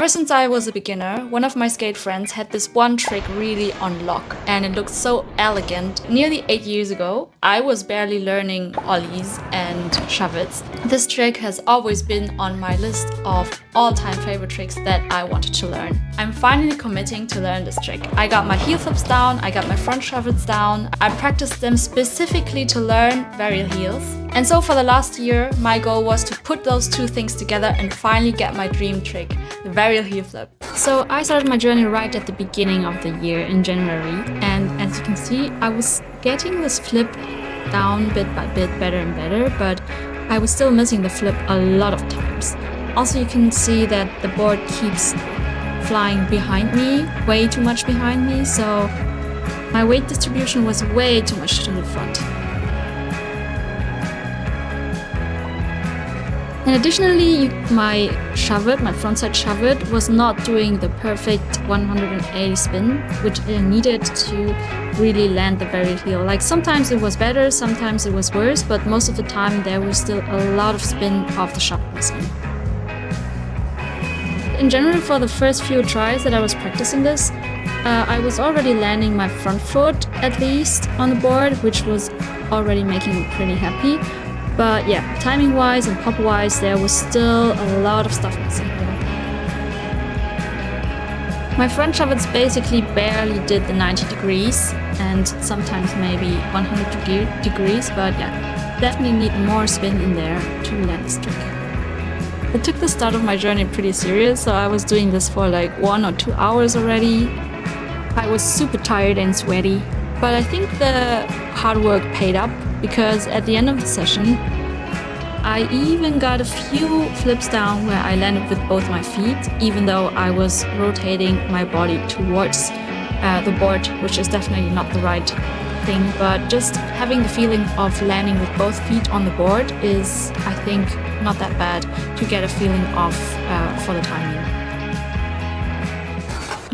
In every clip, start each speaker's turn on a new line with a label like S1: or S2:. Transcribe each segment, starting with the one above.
S1: Ever since I was a beginner, one of my skate friends had this one trick really on lock, and it looked so elegant. Nearly 8 years ago, I was barely learning ollies and shove-its. This trick has always been on my list of all-time favorite tricks that I wanted to learn. I'm finally committing to learn this trick. I got my heel flips down, I got my front shove-its down. I practiced them specifically to learn varial heels. And so for the last year, my goal was to put those two things together and finally get my dream trick, the varial heel flip. So I started my journey right at the beginning of the year in January, and as you can see, I was getting this flip down bit by bit, better and better, but I was still missing the flip a lot of times. Also, you can see that the board keeps flying behind me, way too much behind me, so my weight distribution was way too much to the front. And additionally, my shove-it, my frontside shove-it, was not doing the perfect 180 spin, which I needed to really land the varial heel. Like sometimes it was better, sometimes it was worse, but most of the time there was still a lot of spin off the shove-it missing. In general, for the first few tries that I was practicing this, I was already landing my front foot at least on the board, which was already making me pretty happy. But yeah, timing-wise and pop-wise, there was still a lot of stuff missing here. My front shove-its basically barely did the 90 degrees and sometimes maybe 100 degrees, but yeah, definitely need more spin in there to land this trick. I took the start of my journey pretty serious, so I was doing this for like 1 or 2 hours already. I was super tired and sweaty, but I think the hard work paid up, because at the end of the session, I even got a few flips down where I landed with both my feet, even though I was rotating my body towards the board, which is definitely not the right thing, but just having the feeling of landing with both feet on the board is, I think, not that bad to get a feeling of for the timing.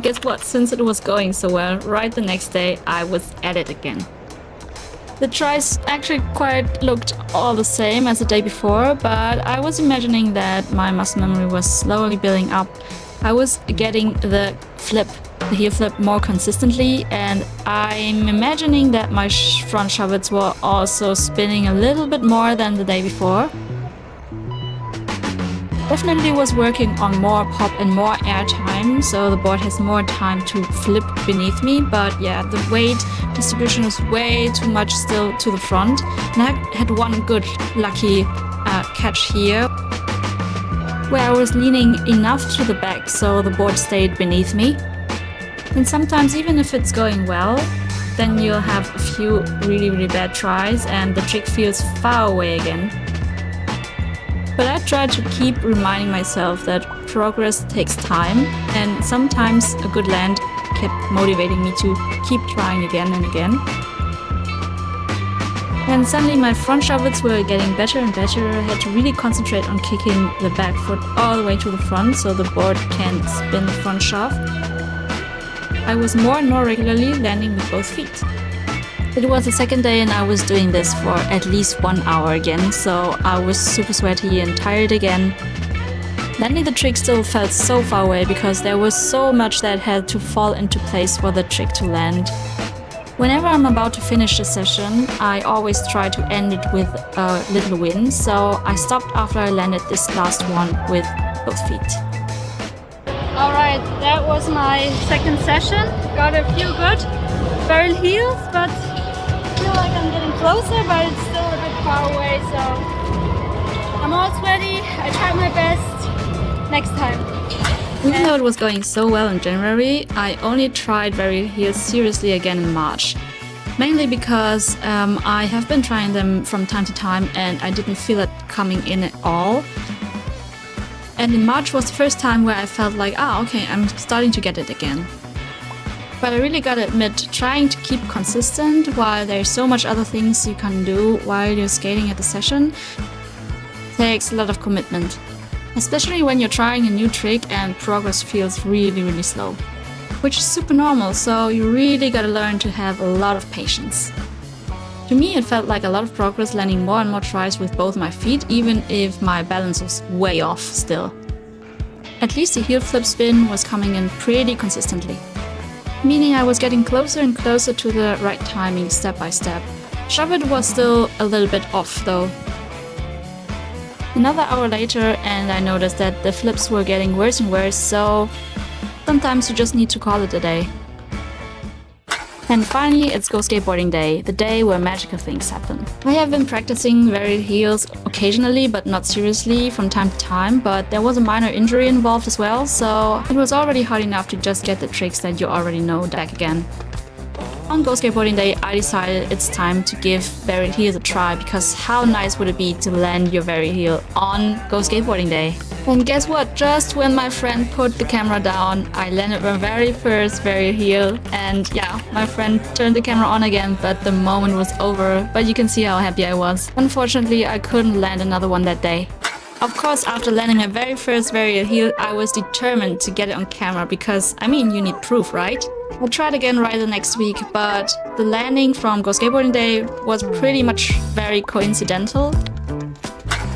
S1: Guess what? Since it was going so well, right the next day I was at it again. The tries actually quite looked all the same as the day before, but I was imagining that my muscle memory was slowly building up. I was getting the heel flip more consistently, and I'm imagining that my front shove-its were also spinning a little bit more than the day before. Definitely was working on more pop and more air time, so the board has more time to flip beneath me, but yeah, the weight distribution is way too much still to the front. And I had one good lucky catch here, where I was leaning enough to the back so the board stayed beneath me. And sometimes, even if it's going well, then you'll have a few really bad tries and the trick feels far away again. But I tried to keep reminding myself that progress takes time, and sometimes a good land kept motivating me to keep trying again and again. And suddenly my front shove-its were getting better and better. I had to really concentrate on kicking the back foot all the way to the front so the board can spin the front shove. I was more and more regularly landing with both feet. It was the second day and I was doing this for at least 1 hour again, so I was super sweaty and tired again. Landing the trick still felt so far away because there was so much that had to fall into place for the trick to land. Whenever I'm about to finish a session, I always try to end it with a little win, so I stopped after I landed this last one with both feet. Alright, that was my second session. Got a few good varial heels, but I feel like I'm getting closer, but it's still a bit far away, so I'm all sweaty. I tried my best. Next time. Even though it was going so well in January, I only tried varial heels seriously again in March. Mainly because I have been trying them from time to time and I didn't feel it coming in at all. And in March was the first time where I felt like, okay, I'm starting to get it again. But I really gotta admit, trying to keep consistent while there's so much other things you can do while you're skating at the session takes a lot of commitment. Especially when you're trying a new trick and progress feels really slow. Which is super normal, so you really gotta learn to have a lot of patience. To me, it felt like a lot of progress landing more and more tries with both my feet, even if my balance was way off still. At least the heel flip spin was coming in pretty consistently, meaning I was getting closer and closer to the right timing step by step. Shove it was still a little bit off though. Another hour later and I noticed that the flips were getting worse and worse, so sometimes you just need to call it a day. And finally, it's Go Skateboarding Day, the day where magical things happen. I have been practicing varied heels occasionally, but not seriously from time to time, but there was a minor injury involved as well, so it was already hard enough to just get the tricks that you already know back again. On Go Skateboarding Day, I decided it's time to give varied heels a try, because how nice would it be to land your varied heel on Go Skateboarding Day? And guess what? Just when my friend put the camera down, I landed my very first varied heel, and yeah, my friend turned the camera on again, but the moment was over. But you can see how happy I was. Unfortunately, I couldn't land another one that day. Of course, after landing my very first varied heel, I was determined to get it on camera because, I mean, you need proof, right? I tried again right the next week, but the landing from Go Skateboarding Day was pretty much very coincidental.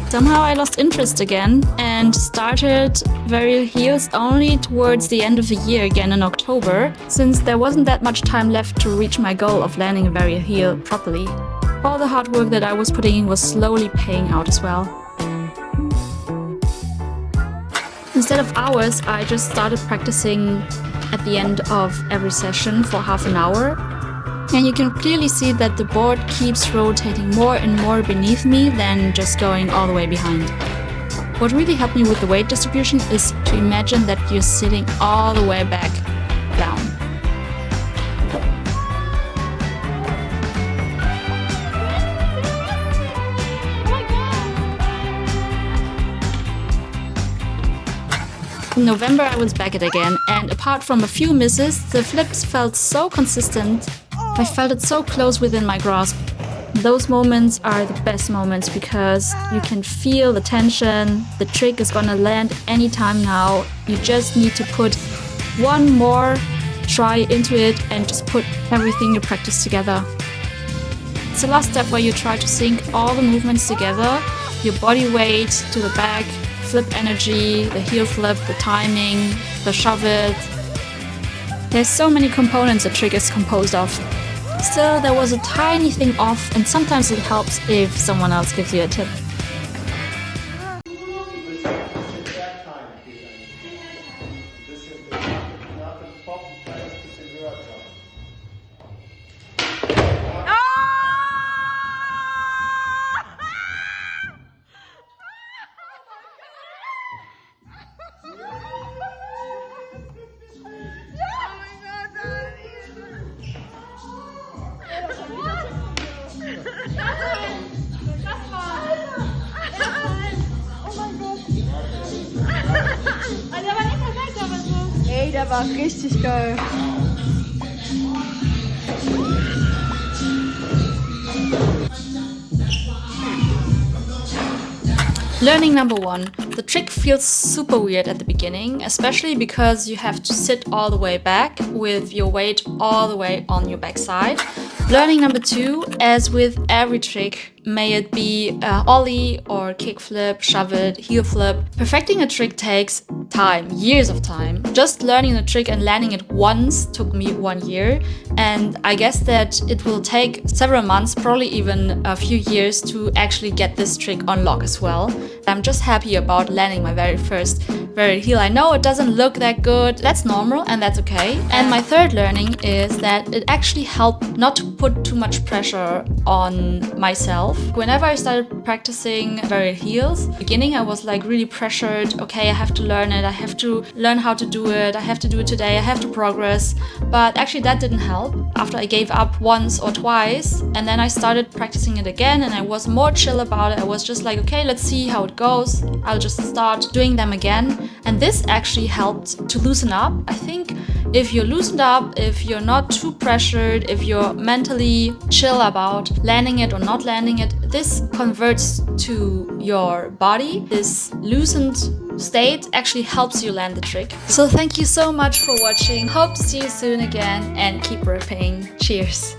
S1: Somehow I lost interest again and started varied heels only towards the end of the year again in October, since there wasn't that much time left to reach my goal of landing a varied heel properly. All the hard work that I was putting in was slowly paying out as well. Instead of hours, I just started practicing at the end of every session for half an hour. And you can clearly see that the board keeps rotating more and more beneath me than just going all the way behind. What really helped me with the weight distribution is to imagine that you're sitting all the way back down. In November I was back at it again, and apart from a few misses, the flips felt so consistent. I felt it so close within my grasp. Those moments are the best moments because you can feel the tension. The trick is gonna land anytime now. You just need to put one more try into it and just put everything you practice together. It's the last step where you try to sync all the movements together, your body weight to the back, flip energy, the heel flip, the timing, the shove it. There's so many components a trick is composed of. Still, there was a tiny thing off, and sometimes it helps if someone else gives you a tip.
S2: Ey, der war richtig geil.
S1: Learning number 1. The trick feels super weird at the beginning, especially because you have to sit all the way back with your weight all the way on your backside. Learning number 2, as with every trick, may it be ollie or kickflip, shove it, heel flip, perfecting a trick takes time, years of time. Just learning the trick and landing it once took me 1 year, and I guess that it will take several months, probably even a few years, to actually get this trick on lock as well. I'm just happy about landing my very first varied heel. I know it doesn't look that good, that's normal and that's okay. And my third learning is that it actually helped not to put too much pressure on myself. Whenever I started practicing varied heels, beginning I was like really pressured. Okay, I have to learn it, I have to learn how to do it, I have to do it today, I have to progress. But actually that didn't help. After I gave up once or twice, and then I started practicing it again, and I was more chill about it. I was just like, okay, let's see how it goes. I'll just start doing them again. And this actually helped to loosen up. I think if you're loosened up, if you're not too pressured, if you're mentally chill about landing it or not landing it, this converts to your body. This loosened state actually helps you land the trick. So thank you so much for watching. Hope to see you soon again, and keep ripping. Cheers.